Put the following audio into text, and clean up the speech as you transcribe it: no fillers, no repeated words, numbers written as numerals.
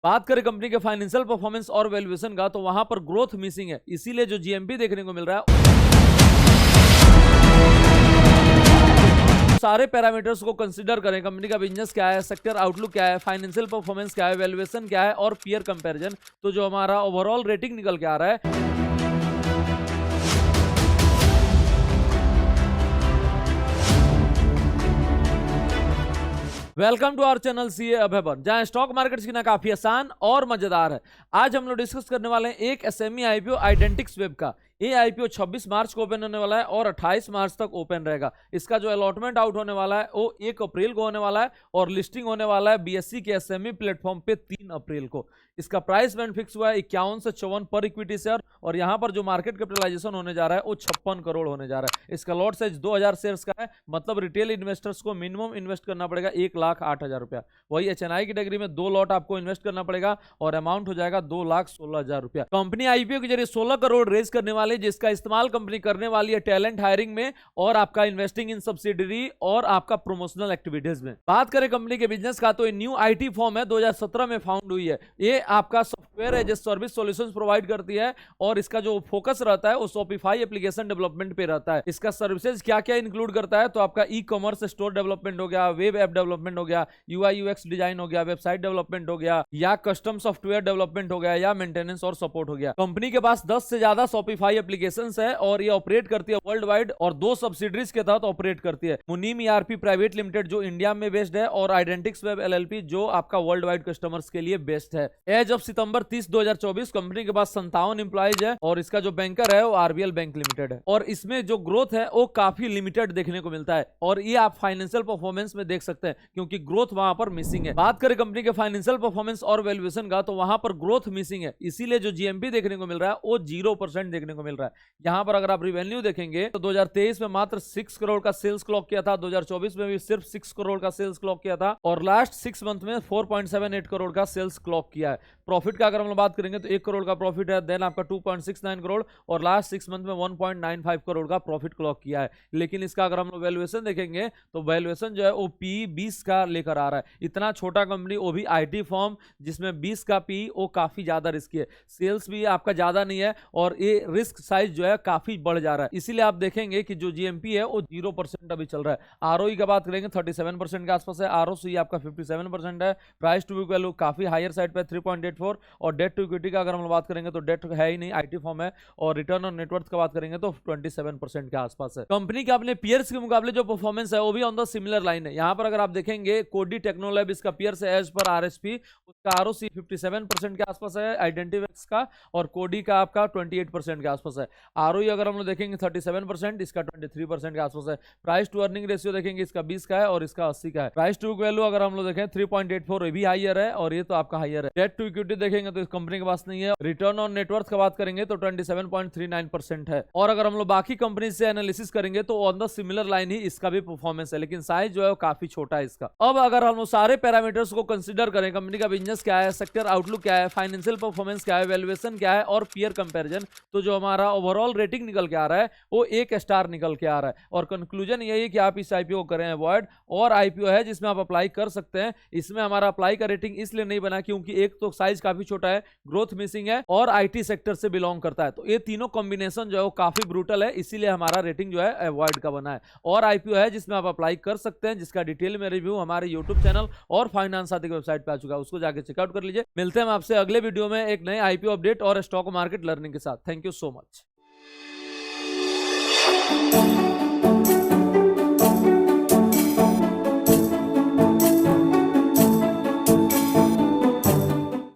बात करें कंपनी के फाइनेंशियल परफॉर्मेंस और वैल्यूएशन का, तो वहां पर ग्रोथ मिसिंग है, इसीलिए जो जीएमपी देखने को मिल रहा है सारे पैरामीटर्स को कंसीडर करें, कंपनी का बिजनेस क्या है, सेक्टर आउटलुक क्या है, फाइनेंशियल परफॉर्मेंस क्या है, वैल्यूएशन क्या है और पीयर कंपैरिजन, तो जो हमारा ओवरऑल रेटिंग निकल के आ रहा है। Welcome to our channel CA Abhay Ban, जहां स्टॉक मार्केट सीखना काफी आसान और मजेदार है। आज हम लोग डिस्कस करने वाले हैं एक एसएमई आईपीओ आइडेंटिक्स वेब का। ये आईपीओ 26 मार्च को ओपन होने वाला है और 28 मार्च तक ओपन रहेगा। इसका जो अलॉटमेंट आउट होने वाला है वो 1 अप्रैल को होने वाला है और लिस्टिंग होने वाला है बीएसई के एसएमई प्लेटफॉर्म पे 3 अप्रैल को। इसका प्राइस बैंड फिक्स हुआ है 51 से 54 पर इक्विटी शेयर और यहाँ पर जो मार्केट कैपिटलाइजेशन होने जा रहा है वो 56 करोड़ होने जा रहा है। इसका लॉट साइज 2000 शेयर्स का है, मतलब रिटेल इन्वेस्टर्स को मिनिमम इन्वेस्ट करना पड़ेगा 1,08,000 रुपया। वही एचएनआई कैटेगरी में 2 लॉट आपको इन्वेस्ट करना पड़ेगा और अमाउंट हो जाएगा 2,16,000 रुपया। कंपनी आईपीओ के जरिए 16 करोड़ रेज करने वाले, जिसका इस्तेमाल कंपनी करने वाली है टैलेंट हायरिंग में और आपका इन्वेस्टिंग इन सब्सिडरी और आपका प्रोमोशनल एक्टिविटीज में। बात करें कंपनी के बिजनेस का, तो ये न्यू आईटी फॉर्म है, 2017 में फाउंड हुई है। ये आपका software as a service solutions provide करती है और इसका जो फोकस रहता है वो शॉपिफाई एप्लीकेशन डेवलपमेंट पे रहता है। इसका सर्विसेज क्या क्या इंक्लूड करता है, तो आपका ई कॉमर्स स्टोर डेवलपमेंट हो गया, वेब ऐप डेवलपमेंट हो गया, यूआई यूएक्स डिजाइन हो गया, वेबसाइट डेवलपमेंट हो गया, या कस्टम सॉफ्टवेयर डेवलपमेंट हो गया, या मेंटेनेंस और सपोर्ट हो गया। कंपनी के पास 10 से ज्यादा शॉपिफाई एप्लीकेशंस है और ये ऑपरेट करती है वर्ल्ड वाइड और 2 सब्सिडरीज के तहत ऑपरेट करती है। मुनीम ईआरपी प्राइवेट लिमिटेड जो इंडिया में बेस्ड है और आइडेंटिक्स वेब एलएलपी जो आपका वर्ल्ड वाइड कस्टमर्स के लिए बेस्ट है। एज ऑफ सितंबर 30, 2024 कंपनी के पास 57 एम्प्लॉइज है और इसका जो बैंकर है वो आरबीएल बैंक लिमिटेड है और इसमें जो ग्रोथ है वो काफी लिमिटेड देखने को मिलता है और ये आप फाइनेंशियल परफॉर्मेंस में देख सकते हैं क्योंकि ग्रोथ वहां पर मिसिंग है। बात करें कंपनी के फाइनेंशियल परफॉर्मेंस और वैल्यूएशन का, तो वहां पर ग्रोथ मिसिंग है, इसीलिए जो जीएमपी देखने को मिल रहा है वो 0% देखने को मिल रहा है। यहाँ पर अगर आप रिवेन्यू देखेंगे तो 2023 में मात्र 6 करोड़ का सेल्स क्लॉक किया था, 2024 में भी सिर्फ 6 करोड़ का सेल्स क्लॉक किया था और लास्ट 6 मंथ में 4.78 करोड़ का सेल्स क्लॉक किया है। प्रॉफिट का अगर हम बात करेंगे तो 1 करोड़ का प्रॉफिट है, देन आपका 2.69 करोड़ और लास्ट 6 मंथ में 1.95 करोड़ का प्रॉफिट क्लॉक किया है। लेकिन इसका अगर हम वैल्यूएशन देखेंगे तो वैल्यूएशन जो है वो पी 20 का लेकर आ रहा है। इतना छोटा कंपनी, वो भी आईटी फॉर्म जिसमें 20 का पी, वो काफी ज्यादा रिस्की है। सेल्स भी आपका ज्यादा नहीं है और ये रिस्क साइज जो है काफी बढ़ जा रहा है। इसीलिए आप देखेंगे कि जो जीएमपी है वो 0% अभी चल रहा है। आरओई का बात करेंगे 37% के आसपास है, आरओसी आपका 57% है, प्राइस टू बुक वैल्यू काफी हायर साइड पे 3.84 और डेट टू इक्विटी का अगर हम बात करेंगे तो डेट है ही नहीं, आईटी फॉर्म है और रिटर्न ऑन नेटवर्थ का बात करेंगे तो 27% के आसपास है। कंपनी के अपने पीयर्स के मुकाबले जो परफॉर्मेंस है वो भी ऑन द सिमिलर लाइन है। यहाँ पर अगर आप देखेंगे कोडी टेक्नोलैब इसका पीयर्स है एज पर आरएसपी, उसका आरओसी 57% के आसपास है, आइडेंटिवेक्स का और कोडी का आपका 28% के आसपास है। आरओई अगर हम लोग देखेंगे 37%, इसका 23% के आसपास है। प्राइस टू अर्निंग रेशियो देखेंगे इसका 20 का है और इसका 80 का है। प्राइस टू बुक वैल्यू अगर हम लोग देखें 3.84, ये भी हायर है और ये तो आपका हायर है। डेट टू इक्विटी देखेंगे तो इस कंपनी के पास नहीं है। रिटर्न ऑन नेटवर्थ का बात करेंगे तो 27.39% है और अगर हम लोग बाकी कंपनी से एनालिसिस करेंगे तो ऑन द सिमिलर लाइन ही इसका भी परफॉर्मेंस है, लेकिन साइज जो है वो काफी छोटा है इसका। अब अगर हम लोग सारे पैरामीटर्स को कंसीडर करें, कंपनी का बिजनेस क्या है, सेक्टर आउटलुक क्या है, फाइनेंशियल परफॉर्मेंस क्या है, वैल्यूएशन क्या है और पीयर कंपैरिजन, तो जो हमारा ओवरऑल रेटिंग निकल के आ रहा है वो 1 स्टार निकल के आ रहा है और कंक्लूजन यही है कि आप इस आईपीओ को करें अवॉइड। और आईपीओ है जिसमें आप अप्लाई कर सकते हैं, इसमें हमारा अप्लाई का रेटिंग इसलिए नहीं बना क्योंकि एक तो साइज काफी छोटा है, ग्रोथ मिसिंग है और आईटी सेक्टर से बिलोंग करता है, तो ये तीनों कॉम्बिनेशन जो है वो काफी ब्रूटल है, इसीलिए हमारा रेटिंग जो है अवॉइड का बना है। और आईपीओ है जिसमें आप अप्लाई कर सकते हैं, जिसका डिटेल में रिव्यू हमारे यूट्यूब चैनल और फाइनेंस साथी की वेबसाइट पे आ चुका है, उसको जाके चेकआउट कर लीजिए। मिलते हैं हम आपसे अगले वीडियो में एक नए आईपीओ अपडेट और स्टॉक मार्केट लर्निंग के साथ। Thank you so much.